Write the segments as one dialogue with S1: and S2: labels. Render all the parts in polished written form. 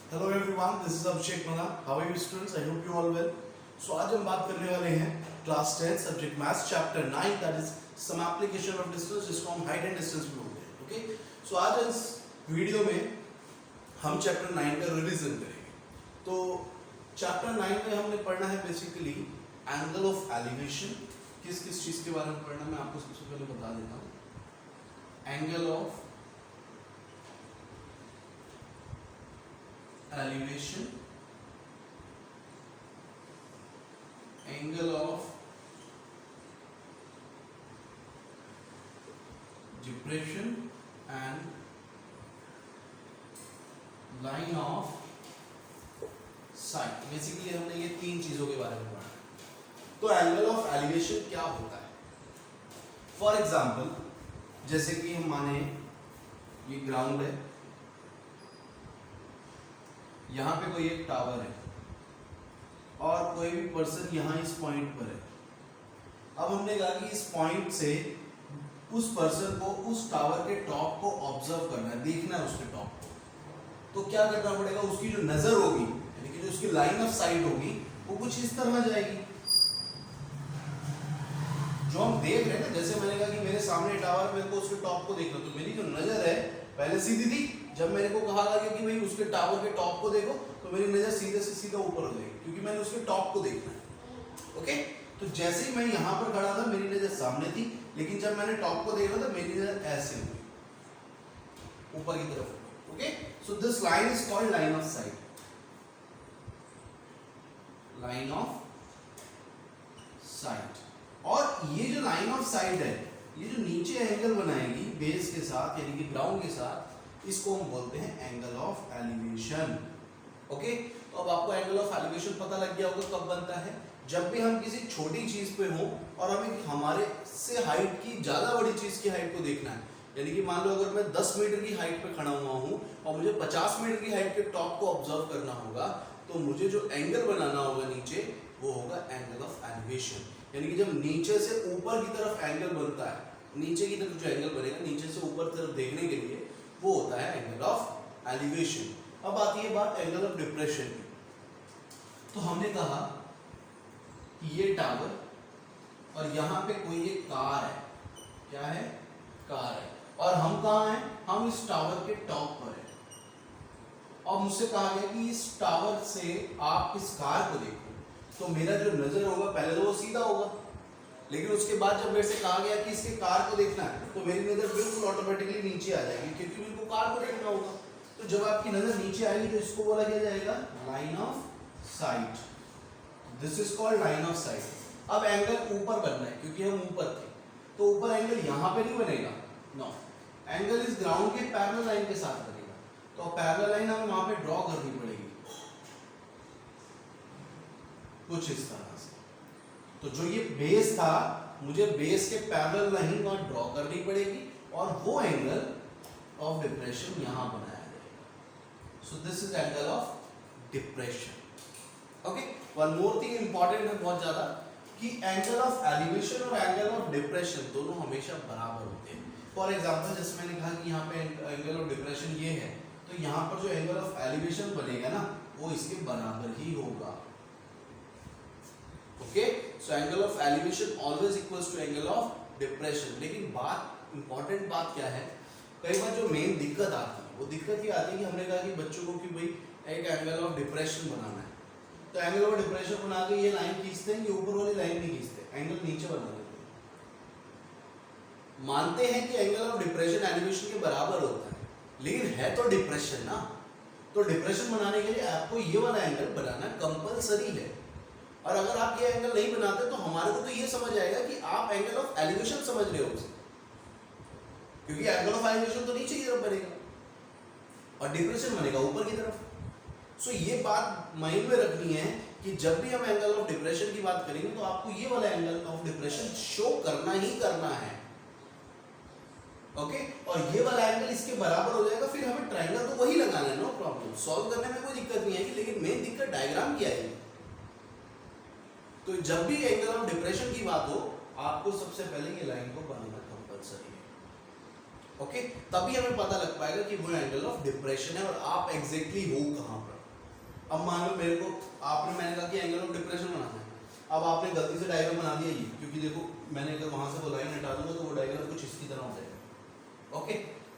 S1: Hello everyone, this is Abhishek Mana. How are you students? I hope you all well. So आज हम बात करने वाले हैं class 10 subject maths chapter 9 that is some application of distance जिसको हम height and distance भी बोलते हैं. ओके, सो आज इस वीडियो में हम चैप्टर 9 का रिवीजन करेंगे. तो चैप्टर 9 में हमने पढ़ना है बेसिकली एंगल ऑफ एलिवेशन. किस किस चीज़ के बारे में पढ़ना मैं आपको सबसे पहले बता देता हूँ. Angle of elevation, angle of depression and line of sight. Basically हमने ये तीन चीजों के बारे में पढ़ा. तो एंगल ऑफ एलिवेशन क्या होता है? फॉर एग्जाम्पल जैसे कि हम माने ये ग्राउंड है, यहाँ पे कोई एक टावर है और कोई भी पर्सन यहाँ इस पॉइंट पर है. अब हमने कहा कि इस पॉइंट से उस पर्सन को उस टावर के टॉप को ऑब्जर्व करना है, देखना है उसके टॉप को. तो क्या करना पड़ेगा? उसकी जो नजर होगी यानी कि जो उसकी लाइन ऑफ साइट होगी वो कुछ इस तरह जाएगी. जो हम देख रहे हैं ना, जैसे मैंने कहा कि मेरे सामने टावर, मेरे को उसके टॉप को देखना, तो मेरी जो नजर है पहले सीधी थी. जब मेरे को कहा गया कि भाई उसके टावर के टॉप को देखो, तो मेरी नजर सीधे से सीधा ऊपर हो जाएगी क्योंकि मैंने उसके टॉप को देखना है. ओके, तो जैसे ही मैं यहाँ पर खड़ा था मेरी नजर सामने थी, लेकिन जब मैंने टॉप को देखा तो मेरी नजर ऐसे हुई, ऊपर की तरफ. Okay, so this line is called line of site. Line of site. और ये जो लाइन ऑफ साइट है, ये जो नीचे एंगल बनाएगी बेस के साथ यानी कि ग्राउंड के साथ, इसको हम बोलते हैं एंगल ऑफ एलिवेशन. ओके, तो अब आपको एंगल ऑफ एलिवेशन पता लग गया होगा कब बनता है. जब भी हम किसी छोटी चीज पे हो और हमें हमारे से हाइट की ज्यादा बड़ी चीज की हाइट को देखना है, यानी कि मान लो अगर मैं 10 मीटर की हाइट पे खड़ा हुआ हूँ और मुझे 50 मीटर की हाइट के टॉप को ऑब्जर्व करना होगा, तो मुझे जो एंगल बनाना होगा नीचे, वो होगा एंगल ऑफ एलिवेशन. यानी कि जब नीचे से ऊपर की तरफ एंगल बनता है, नीचे की तरफ जो एंगल बनेगा नीचे से ऊपर तरफ देखने के लिए, वो होता है एंगल ऑफ एलिवेशन. अब आती है बात एंगल ऑफ डिप्रेशन की. तो हमने कहा कि ये टावर और यहाँ पे कोई एक कार है. क्या है? कार है. और हम कहाँ हैं? हम इस टावर के टॉप पर हैं. और मुझसे कहा गया कि इस टावर से आप इस कार को देखो, तो मेरा जो नजर होगा पहले तो वो सीधा होगा, लेकिन उसके बाद जब मेरे से कहा गया कि इसके कार को देखना है, तो मेरी नजर बिल्कुल ऑटोमेटिकली नीचे आ जाएगी क्योंकि मेरे को कार को देखना होगा. तो जब आपकी नजर नीचे आएगी तो इसको बोला क्या जाएगा? Line of site. This is called line of site. अब एंगल ऊपर बनना है क्योंकि हम ऊपर थे, तो ऊपर एंगल यहाँ पे नहीं बनेगा. नो, एंगल इस ग्राउंड के पैरेलल लाइन के साथ बनेगा. तो पैरेलल लाइन हमें वहां पे ड्रॉ करनी पड़ेगी कुछ इस तरह से. तो जो ये बेस था, मुझे बेस के पैरेलल लाइन वहां ड्रॉ करनी पड़ेगी और वो एंगल ऑफ डिप्रेशन यहां बनाया जाएगा. So this is angle of depression. Okay, one more thing important है बहुत ज्यादा, कि एंगल ऑफ एलिवेशन और एंगल ऑफ डिप्रेशन दोनों हमेशा बराबर होते हैं. फॉर एग्जांपल जैसे मैंने कहा कि यहाँ पे एंगल ऑफ डिप्रेशन ये है, तो यहाँ पर जो एंगल ऑफ एलिवेशन बनेगा ना, वो इसके बराबर ही होगा. Okay, so angle of elevation always equals to angle of depression. लेकिन बात, इंपॉर्टेंट बात क्या है, कई बार जो मेन दिक्कत आती है, वो दिक्कत ये आती है कि हमने कहा कि बच्चों को कि भाई एक एंगल ऑफ डिप्रेशन बनाना है, तो एंगल ऑफ डिप्रेशन बना के ये लाइन खींचते हैं, ये ऊपर वाली लाइन नहीं खींचते, एंगल नीचे बना देते हैं. मानते हैं कि एंगल ऑफ डिप्रेशन एलिवेशन के बराबर होता है, लेकिन है तो डिप्रेशन ना. तो डिप्रेशन बनाने के लिए आपको ये वाला एंगल बनाना कंपलसरी है. और अगर आप ये एंगल नहीं बनाते तो हमारे को तो ये समझ आएगा कि आप एंगल ऑफ एलिवेशन समझ रहे हो उसे, क्योंकि एंगल ऑफ एलिवेशन तो नीचे की तरफ बनेगा और डिप्रेशन बनेगा ऊपर की तरफ. सो ये बात माइंड में रखनी है कि जब भी हम एंगल ऑफ डिप्रेशन की बात करेंगे तो आपको ये वाला एंगल ऑफ डिप्रेशन शो करना ही करना है. ओके, और ये वाला एंगल इसके बराबर हो जाएगा. फिर हमें ट्रायंगल तो वही लगाना है, नो प्रॉब्लम, सॉल्व करने में कोई दिक्कत नहीं आएगी. लेकिन मेन दिक्कत डायग्राम की आएगी. तो जब भी एंगल ऑफ डिप्रेशन की बात हो, आपको सबसे पहले ये लाइन को बनाना कंपलसरी है. ओके, तभी हमें पता लग पाएगा कि वो एंगल ऑफ डिप्रेशन है और आप एग्जैक्टली हो कहाँ पर। अब मान लो मेरे को मैंने कहा कि एंगल ऑफ डिप्रेशन बनाना है, अब आपने गलती से डायग्राम बना दिया ये, क्योंकि देखो मैंने अगर वहां से वो लाइन हटा दूंगा तो वो डायग्राम कुछ इसकी तरह हो जाएगा। ओके,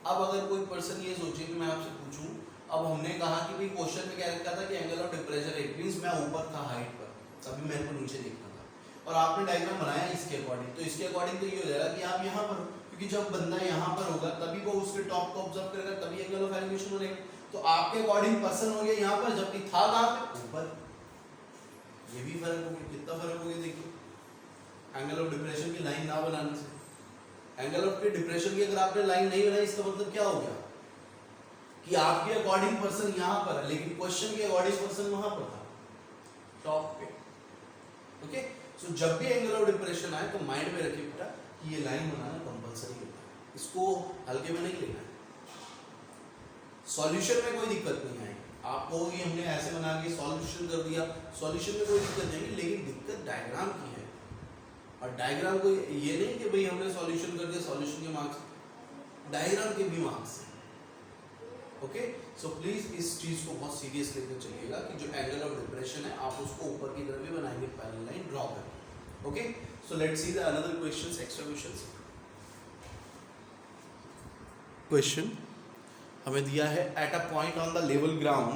S1: अब अगर कोई पर्सन ये सोचे कि मैं आपसे पूछूं, अब हमने कहा कि भाई क्वेश्चन में क्या लिखा था कि angle of depression it means मैं ऊपर था हाइट पर, तभी मेरे को नीचे देखना था, और आपने डायग्राम बनाया इसके अकॉर्डिंग, तो इसके अकॉर्डिंग तो ये हो जाएगा कि आप यहाँ पर, क्योंकि जब बंदा यहाँ पर होगा तभी वो उसके टॉप को ऑब्जर्व करेगा, तभी एंगल ऑफ एलिवेशन बनेगा। तो आपके अकॉर्डिंग पर्सन हो गया यहाँ पर, जबकि था कहाँ पे, ऊपर। ये भी फर्क हो गया, कितना फर्क हो गया देखिए, एंगल ऑफ डिप्रेशन की लाइन ना बनाने से। एंगल ऑफ डिप्रेशन की अगर आपने लाइन नहीं बनाई, इसका मतलब क्या हो गया कि आपके अकॉर्डिंग पर्सन यहाँ पर है, लेकिन क्वेश्चन के अकॉर्डिंग पर्सन वहां पर था, टॉप पे। ओके, सो जब भी एंगल ऑफ डिप्रेशन आए तो माइंड में रखिए बेटा कि ये लाइन बनाना कंपलसरी होता है, इसको हल्के में नहीं लेना है। सॉल्यूशन में कोई दिक्कत नहीं आएगी, आप कहोगे हमने ऐसे बना के सॉल्यूशन कर दिया, सॉल्यूशन में कोई दिक्कत नहीं, लेकिन दिक्कत डायग्राम की है। और डायग्राम को ये नहीं कि भाई हमने सॉल्यूशन कर दिया, सॉल्यूशन के मार्क्स, डायग्राम के भी मार्क्स हैं। ओके, सो प्लीज इस चीज को बहुत सीरियस लेकर चलिएगा कि जो एंगल ऑफ डिप्रेशन है आप उसको ऊपर की तरफ भी बनाएंगे, पैरेलल लाइन ड्रॉ करके। Okay, so let's see the another questions, extra questions. Question हमें दिया है, at a point on the level ground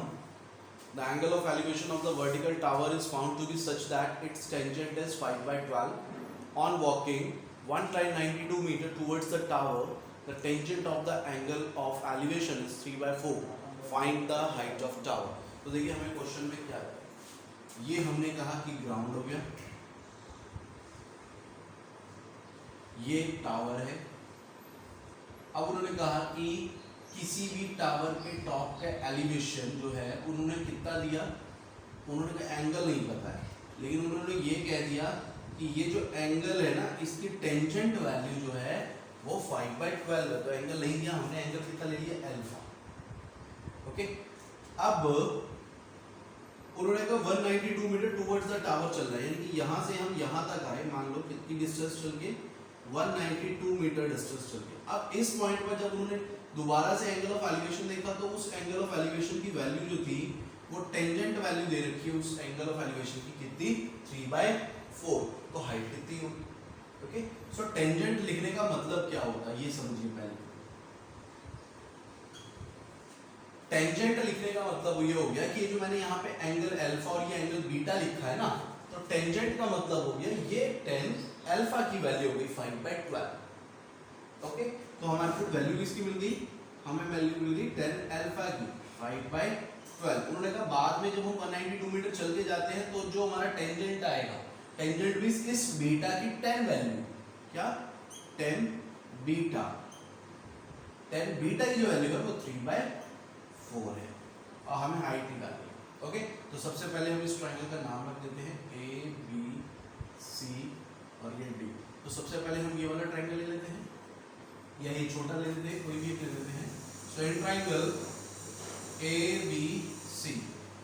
S1: the angle of elevation of the vertical tower is found to be such that its tangent is 5/12 on walking 192 metre towards the tower, the tangent of the angle of elevation is 3/4, find the height of tower। तो देखिए हमें question में क्या है, ये हमने कहा कि ग्राउंड हो गया, ये टावर है। अब उन्होंने कहा कि किसी भी टावर के टॉप का एलिवेशन जो है उन्होंने कितना दिया, उन्होंने कहा एंगल नहीं पता है, लेकिन उन्होंने ये कह दिया कि ये जो एंगल है ना इसकी टेंजेंट वैल्यू जो है वो 5/12 है, तो एंगल नहीं दिया हमने, एंगल कितना ले लिया, अल्फा। ओके, अब उन्होंने कहा 192 मीटर टुवर्ड्स द टावर चल रहा है, यानी कि यहां से हम यहां तक आए, मान लो कितनी डिस्टेंस चल के 192 मीटर डिस्टेंस चल के। अब इस पॉइंट पर जब उन्होंने दोबारा से एंगल ऑफ एलिवेशन देखा तो उस एंगल ऑफ एलिवेशन की वैल्यू जो थी वो टेंजेंट वैल्यू दे रखी है उस एंगल ऑफ एलिवेशन की, कितनी, 3/4, तो हाइट कितनी होगी। ओके, सो टेंजेंट लिखने का मतलब क्या होता है ये समझिए पहले। टेंजेंट लिखने का मतलब ये हो गया कि ये जो मैंने यहाँ पे एंगल अल्फा और ये एंगल बीटा लिखा है ना, तो टेंजेंट का मतलब हो गया ये 10 अल्फा की वैल्यू हो गई 5/12। ओके, तो हमारे को वैल्यू किसकी मिल गई, हमें वैल्यू मिल गई 10 अल्फा की 5/12। उन्होंने कहा बाद में जब हम 192 मीटर चल के जाते हैं तो जो हमारा टेंजेंट आएगा, टेंजेंट भी इस बीटा की 10 वैल्यू, क्या 10 बीटा, 10 बीटा की जो वैल्यू है वो 3/4 है, और हमें हाइट निकालनी है। ओके, तो सबसे पहले हम इस ट्रायंगल का नाम रख देते हैं ए बी सी और ये डी। तो सबसे पहले हम ये वाला ट्रायंगल ले लेते हैं, या ये छोटा ले लेते हैं, कोई भी ले लेते हैं। सो इन ट्रायंगल ए बी सी,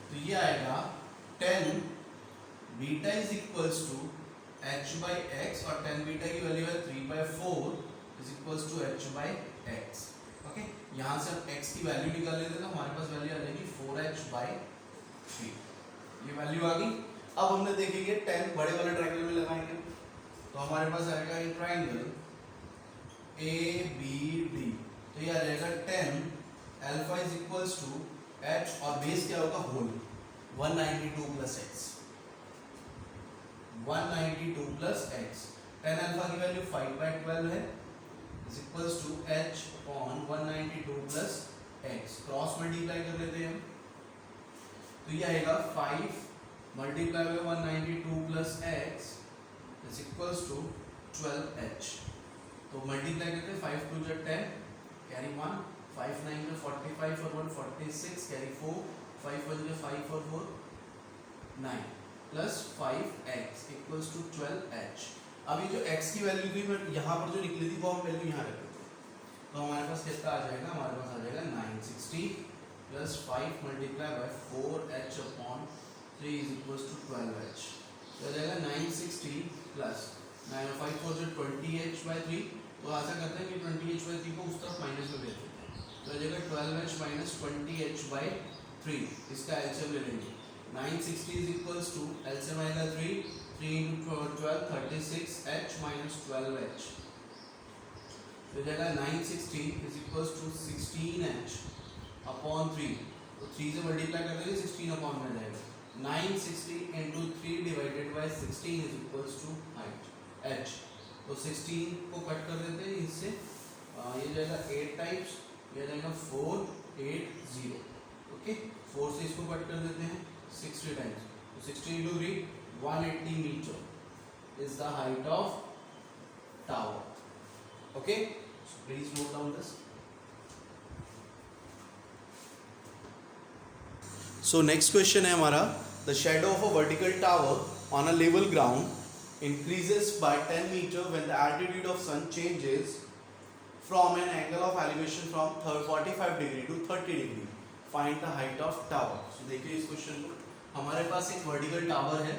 S1: तो ये आएगा 10 beta is equals to h/x, और 10 बीटा की वैल्यू है 3/4 is equals to h/x। Okay, यहाँ से हम x की वैल्यू निकाल लेते हैं, तो हमारे पास वैल्यू आ जाएगी 4h/3, ये वैल्यू आ गई। अब हमने देखेंगे 10 बड़े वाले ट्रायंगल में लगाएंगे, तो हमारे पास आएगा ये ट्रायंगल ए बी डी, तो ये आ जाएगा 10 alpha is equals to h, और बेस क्या होगा, whole 192 plus x, 192 plus x, 10 alpha की वैल्यू 5/12 है, is equals to h upon 192 plus x, cross multiply कर लेते हैं हम, तो ये आएगा 5 multiply by 192 plus x is equals to 12h। तो मल्टीप्लाई करते हैं, 5 2 जा 10 कैरी 1, 5 9 जा 45 और 1 46 कैरी 4, 5 1 जा 5 और 4 9 plus 5x equals to 12h। अभी जो x की वैल्यू थी मैं यहाँ पर जो निकली थी वो हम वैल्यू यहाँ रख देते हैं, तो हमारे पास कितना आ जाएगा, हमारे पास आ जाएगा 960 plus 5 multiply by 4h upon 3 is equals to 12h, तो आ जाएगा 960 प्लस 9 5 4 20h/3 तो ऐसा करते हैं कि 20h/3 को उस तरफ माइनस में भेज देते हैं, तो आ जाएगा 12h माइनस 20h/3, इसका एलसीएम ले लेंगे। 960 इज इक्वल्स टू एलसीएम आएगा 3 into 12 36h माइनस 12h, तो जाएगा 960 is equals to 16h upon 3, तो 3 से मल्टीप्लाई कर देंगे 16 अपॉन में जाएगा। 960 into 3 divided by 16 is equals to h, तो 16 को कट कर देते हैं इससे, ये जाएगा 8 टाइम्स, ये जाएगा 480, ओके 4 से इसको कट कर देते हैं 60 टाइम्स, तो 60 into 3 180 metre is the height of tower, okay, so please note down this. So next question है हमारा, the shadow of a vertical tower on a level ground increases by 10 meter when the altitude of sun changes from an angle of elevation from 45 degree to 30 degree. Find the height of tower. So देखिए इस question को, हमारे पास एक vertical tower है,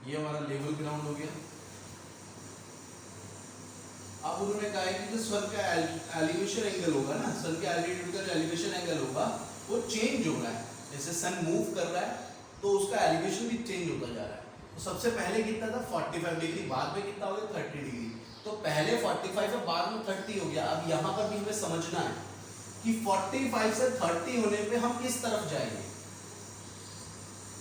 S1: ये हमारा level ground हो गया। अब उन्होंने कहा है कि जो सन का एलिवेशन एंगल होगा ना, सन के एल्टीट्यूड का जो एलिवेशन एंगल होगा वो चेंज हो रहा है, जैसे सन मूव कर रहा है तो उसका एलिवेशन भी चेंज होता जा रहा है। तो सबसे पहले कितना था 45 डिग्री, बाद में कितना हो गया 30 डिग्री, तो पहले 45 है बाद में 30 हो गया। अब यहाँ पर भी हमें समझना है कि 45 से 30 होने पे हम किस तरफ जाएंगे,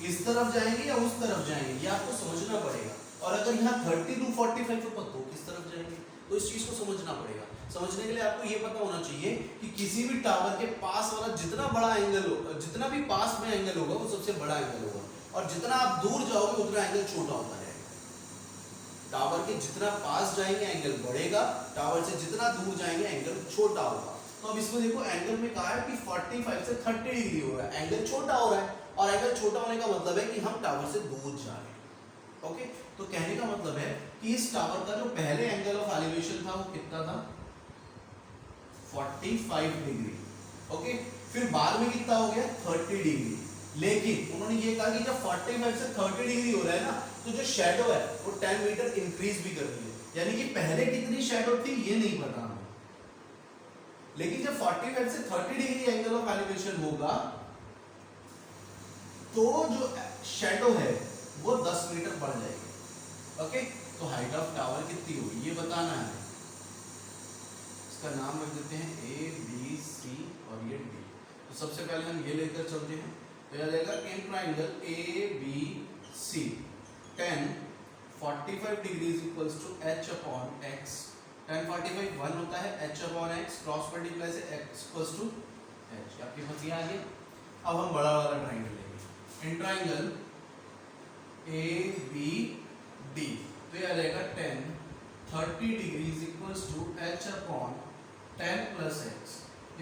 S1: इस तरफ जाएंगे या उस तरफ जाएंगे, ये आपको समझना पड़ेगा। और अगर यहाँ 30 to 45 तो पता हो किस तरफ जाएंगे, तो इस चीज को समझना पड़ेगा। समझने के लिए आपको ये पता होना चाहिए कि किसी भी टावर के पास वाला जितना बड़ा एंगल हो, जितना भी पास में एंगल होगा वो सबसे बड़ा एंगल होगा, और जितना आप दूर जाओगे उतना एंगल छोटा होता रहेगा। टावर के जितना पास जाएंगे एंगल बढ़ेगा, टावर से जितना दूर जाएंगे एंगल छोटा होगा। तो अब इसमें देखो एंगल में कहा है कि 45 से 30 डिग्री हो रहा है, एंगल छोटा हो रहा है, और एंगल छोटा होने का मतलब है कि हम टावर से दूर जा रहे हैं, ओके। तो कहने का मतलब है कि इस टावर का जो पहले एंगल ऑफ एलिवेशन था वो कितना था 45 डिग्री, ओके। फिर बाद में कितना हो गया 30 डिग्री, लेकिन उन्होंने ये कहा कि जब 45 से 30 डिग्री हो रहा है ना, तो जो शैडो है वो 10 मीटर इंक्रीज भी कर रही है, यानी कि पहले कितनी शैडो थी ये नहीं पता हमें, लेकिन जब 45 से 30 डिग्री एंगल ऑफ एलिवेशन होगा तो जो शैडो है वो 10 मीटर बढ़ जाएगी, ओके। तो हाइट ऑफ टावर कितनी होगी ये बताना है, इसका नाम रख देते हैं ए बी सी और ये डी। तो सबसे पहले हम ये लेकर चलते हैं, तो यह रहेगा in triangle A B C 10 45 degree is equals to H upon X, 10 45 1 होता है, H upon X cross multiply से एक्स इक्वल्स टू एच, आपके पास ये आ गया। अब हम बड़ा वाला ट्राइंगल लेंगे, in triangle A B D, तो यह रहेगा 10 30 degree is equals to H upon 10 plus X,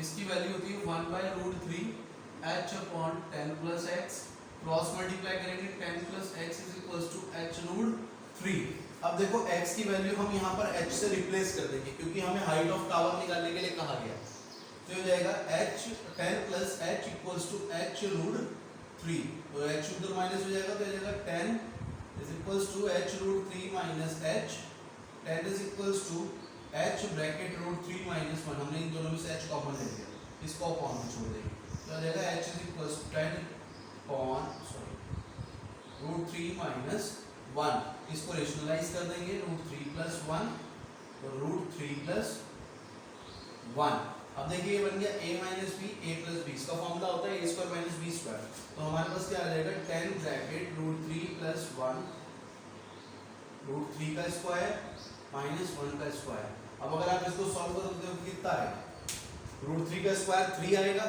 S1: इसकी वैल्यू होती है 1/√3 H upon 10 plus X, cross multiply करेंगे 10 plus X is equals to h√3। अब देखो x की वैल्यू हम यहाँ पर h से रिप्लेस कर देंगे क्योंकि हमें हाइट ऑफ टावर निकालने के लिए कहा गया, तो हो जाएगा h 10 plus h equals to h√3, तो h उधर माइनस हो जाएगा तो हो जाएगा 10 is equals to h√3 minus h, 10 is equals to h bracket √3 minus 1, हमने इन दोनों में से h कॉमन ले लिया, इसको अपॉन में छोड़ देंगे, तो आ जाएगा h is equals to 10 upon √3 minus 1, इसको रेशनलाइज कर देंगे √3 plus 1, तो √3 plus 1। अब देखिए ये बन गया a minus b a plus b, इसका फॉर्मूला होता है a square minus b square, तो हमारे पास क्या आ जाएगा 10 ब्रैकेट √3 plus 1 √3 का स्क्वायर माइनस 1 का स्क्वायर। अब अगर आप इसको सॉल्व करोगे तो कितना आएगा, √3 का स्क्वायर 3 आएगा,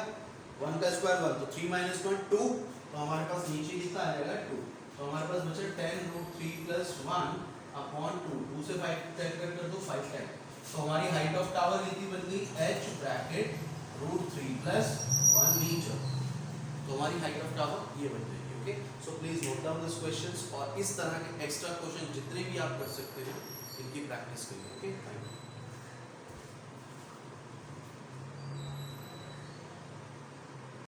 S1: 1 का स्क्वायर 1, तो 3 minus 1 2, तो हमारे पास नीचे कितना आएगा 2, तो हमारे पास बचा 10 √3 plus 1 अपॉन 2, 2 से 5 10 कर दो 5 10, तो हमारी हाइट ऑफ टावर कितनी बन गई h ब्रैकेट √3 plus 1 मीटर, तो हमारी हाइट ऑफ टावर ये बन जाएगी, okay. So please note down this questions, और इस तरह के एक्स्ट्रा क्वेश्चन जितने भी आप कर सकते हैं इनकी प्रैक्टिस करिए, ओके। Thank you.